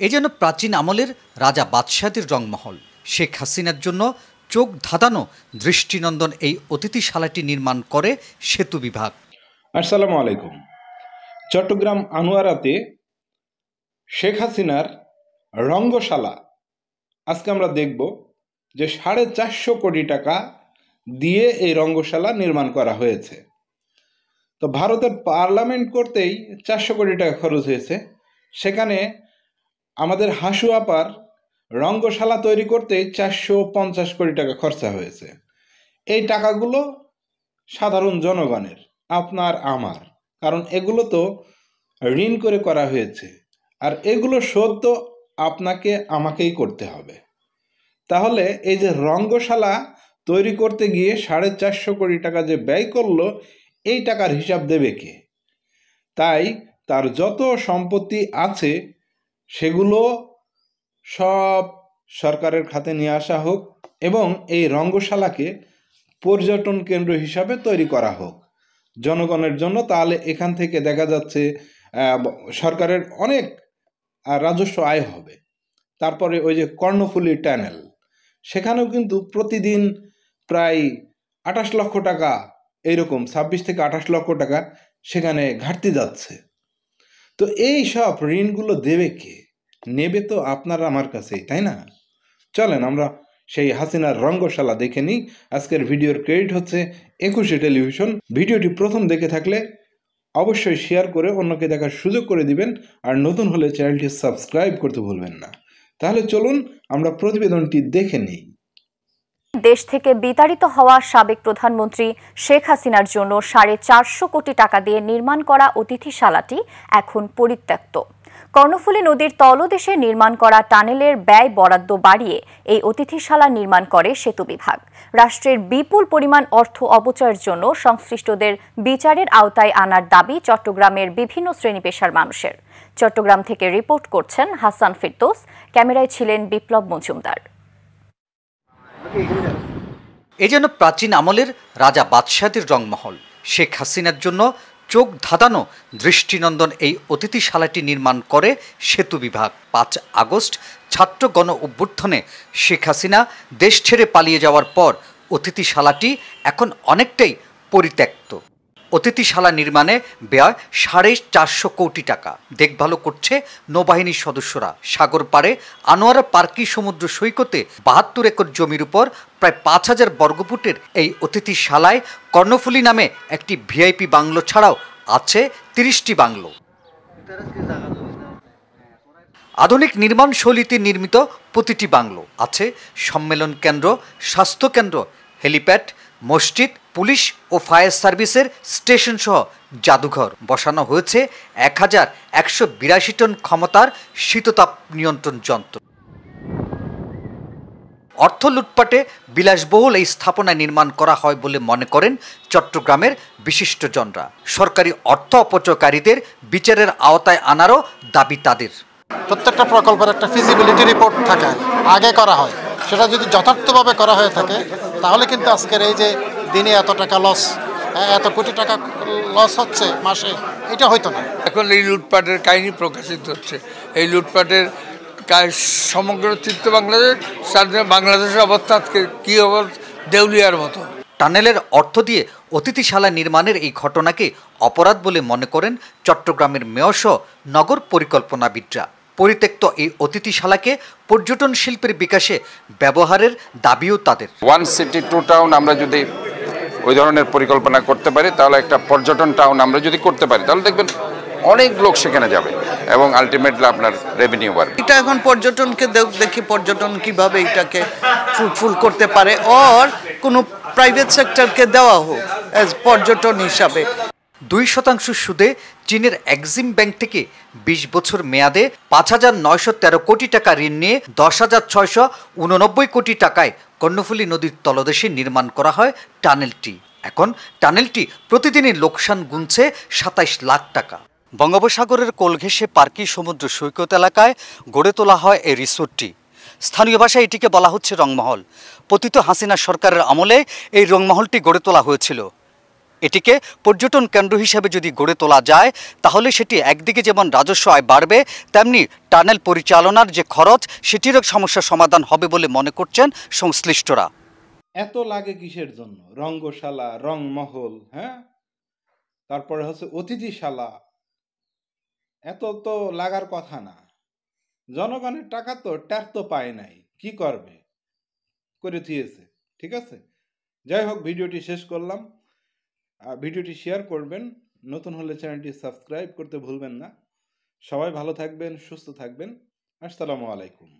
এ যেন প্রাচীন আমলের রাজা বাদশাহদের রংমহল। শেখ হাসিনার জন্য চোখ ধাঁধানো দৃষ্টিনন্দন এই অতিথিশালাটি নির্মাণ করে সেতু বিভাগ। আসসালামু আলাইকুম। চট্টগ্রাম আনোয়ারাতে শেখ হাসিনার রঙ্গশালা আজকে আমরা দেখব যে 450 কোটি টাকা দিয়ে এই রঙ্গশালা নির্মাণ করা হয়েছে। তো ভারতের পার্লামেন্ট করতেই 400 কোটি টাকা খরচ হয়েছে, সেখানে আমাদের হাসু আপার রঙ্গশালা তৈরি করতেই 450 কোটি টাকা খরচা হয়েছে। এই টাকাগুলো সাধারণ জনগণের, আপনার আমার, কারণ এগুলো তো ঋণ করে করা হয়েছে, আর এগুলো শোধ তো আপনাকে আমাকেই করতে হবে। তাহলে এই যে রঙ্গশালা তৈরি করতে গিয়ে 450 কোটি টাকা যে ব্যয় করলো, এই টাকার হিসাব দেবে কে? তাই তার যত সম্পত্তি আছে সেগুলো সব সরকারের খাতে নিয়ে আসা হোক এবং এই রঙ্গশালাকে পর্যটন কেন্দ্র হিসাবে তৈরি করা হোক জনগণের জন্য। তাহলে এখান থেকে দেখা যাচ্ছে সরকারের অনেক রাজস্ব আয় হবে। তারপরে ওই যে কর্ণফুলী টানেল, সেখানেও কিন্তু প্রতিদিন প্রায় 28 লক্ষ টাকা, এইরকম 26 থেকে 28 লক্ষ টাকা সেখানে ঘাটতি যাচ্ছে। তো এই সব ঋণগুলো দেবে কে? নেবে তো আপনার আমার কাছেই, তাই না? চলেন আমরা সেই হাসিনার রঙ্গশালা দেখে নিই। আজকের ভিডিওর ক্রেডিট হচ্ছে 21 টেলিভিশন। ভিডিওটি প্রথম দেখে থাকলে অবশ্যই শেয়ার করে অন্যকে দেখার সুযোগ করে দিবেন, আর নতুন হলে চ্যানেলটি সাবস্ক্রাইব করতে ভুলবেন না। তাহলে চলুন আমরা প্রতিবেদনটি দেখে নিই। দেশ থেকে বিতাড়িত হওয়া সাবেক প্রধানমন্ত্রী শেখ হাসিনার জন্য 450 কোটি টাকা দিয়ে নির্মাণ করা অতিথিশালাটি এখন পরিত্যক্ত। কর্ণফুলী নদীর তলদেশে নির্মাণ করা টানেলের ব্যয় বরাদ্দ বাড়িয়ে এই অতিথিশালা নির্মাণ করে সেতু বিভাগ। রাষ্ট্রের বিপুল পরিমাণ অর্থ অপচয়ের জন্য সংশ্লিষ্টদের বিচারের আওতায় আনার দাবি চট্টগ্রামের বিভিন্ন শ্রেণী পেশার মানুষের। চট্টগ্রাম থেকে রিপোর্ট করছেন হাসান ফিরদৌস, ক্যামেরায় ছিলেন বিপ্লব মজুমদার। এ যেন প্রাচীন আমলের রাজা বাদশাহদের রংমহল। শেখ হাসিনার জন্য চোখ ধাঁধানো দৃষ্টিনন্দন এই অতিথিশালাটি নির্মাণ করে সেতু বিভাগ। 5 আগস্ট ছাত্র গণ অভ্যুত্থানে শেখ হাসিনা দেশ ছেড়ে পালিয়ে যাওয়ার পর অতিথিশালাটি এখন অনেকটাই পরিত্যক্ত। অতিথিশালা নির্মাণে ব্যয় 450 কোটি টাকা। দেখভালও করছে নৌবাহিনীর সদস্যরা। সাগর পাড়ে আনোয়ারা পার্কি সমুদ্র সৈকতে 72 একর জমির উপর প্রায় 5000 বর্গফুটের এই অতিথিশালায় কর্ণফুলী নামে একটি ভিআইপি বাংলো ছাড়াও আছে 30টি বাংলো। আধুনিক নির্মাণ শৈলীতে নির্মিত প্রতিটি বাংলো আছে সম্মেলন কেন্দ্র, স্বাস্থ্য কেন্দ্র, হেলিপ্যাড, মসজিদ, পুলিশ ও ফায়ার সার্ভিসের স্টেশন সহ জাদুঘর। বসানো হয়েছে 1182 টন ক্ষমতার শীততাপ নিয়ন্ত্রণ যন্ত্র। অর্থ লুটপাটে বিলাসবহুল এই স্থাপনা নির্মাণ করা হয় বলে মনে করেন চট্টগ্রামের বিশিষ্টজনরা। সরকারি অর্থ অপচয়কারীদের বিচারের আওতায় আনারও দাবি তাদের। প্রত্যেকটা প্রকল্পের একটা ফিজিবিলিটি রিপোর্ট থাকে, আগে করা হয়। সেটা যদি যথার্থভাবে করা হয়ে থাকে তাহলে কিন্তু আজকের এই যে দিনে এত টাকা লস, এত কোটি টাকা লস হচ্ছে মাসে, এটা হয়তো না। এখন এই লুটপাটের কাহিনী প্রকাশিত হচ্ছে। এই লুটপাটের সমগ্র তৃতীয় বাংলাদেশের অবস্থা আজকে কী অবস্থা, দেউলিয়ার মতো। টানেলের অর্থ দিয়ে অতিথিশালা নির্মাণের এই ঘটনাকে অপরাধ বলে মনে করেন চট্টগ্রামের মেয়রসহ নগর পরিকল্পনাবিদরা। পরিত্যক্ত এই অতিথিশালাকে পর্যটন শিল্পের বিকাশে ব্যবহারের দাবিও তাদের। 1 সিটি 2 টাউন আমরা যদি ওই ধরনের পরিকল্পনা করতে পারি, তাহলে একটা পর্যটন টাউন আমরা যদি করতে পারি, তাহলে দেখবেন অনেক লোক সেখানে যাবে এবং আলটিমেটলি আপনার রেভিনিউ বাড়বে। এটা এখন পর্যটনকে দেখি পর্যটন কিভাবে এটাকে ফ্রুটফুল করতে পারে, আর কোনো প্রাইভেট সেক্টরকে দেওয়া হোক অ্যাজ পর্যটন হিসাবে। 2% সুদে চীনের এক্সিম ব্যাংক থেকে 20 বছর মেয়াদে 5913 কোটি টাকা ঋণ নিয়ে 10,689 কোটি টাকায় কর্ণফুলী নদীর তলদেশে নির্মাণ করা হয় টানেলটি। এখন টানেলটি প্রতিদিনই লোকসান গুনছে 27 লাখ টাকা। বঙ্গোপসাগরের কোল ঘেঁষে পার্কি সমুদ্র সৈকত এলাকায় গড়ে তোলা হয় এই রিসোর্টটি। স্থানীয় ভাষায় এটিকে বলা হচ্ছে রংমহল। পতিত হাসিনা সরকারের আমলে এই রংমহলটি গড়ে তোলা হয়েছিল। এটিকে পর্যটন কেন্দ্র হিসেবে যদি গড়ে তোলা যায় তাহলে সেটি একদিকে যেমন রাজস্ব আয় বাড়বে, তেমনি টানেল পরিচালনার যে খরচ সেটিরও সমস্যার সমাধান হবে বলে মনে করছেন সংশ্লিষ্টরা। এত লাগে কিসের জন্য? রঙ্গশালা, রংমহল, হ্যাঁ, তারপরে হচ্ছে অতিথিশালা, এত তো লাগার কথা না। জনগণের টাকা তো ট্যার তো পায় নাই, কি করবে, করে দিয়েছে। ঠিক আছে, যাই হোক, ভিডিওটি শেষ করলাম। ভিডিওটি শেয়ার করবেন, নতুন হলে চ্যানেলটি সাবস্ক্রাইব করতে ভুলবেন না। সবাই ভালো থাকবেন, সুস্থ থাকবেন। আসসালামু আলাইকুম।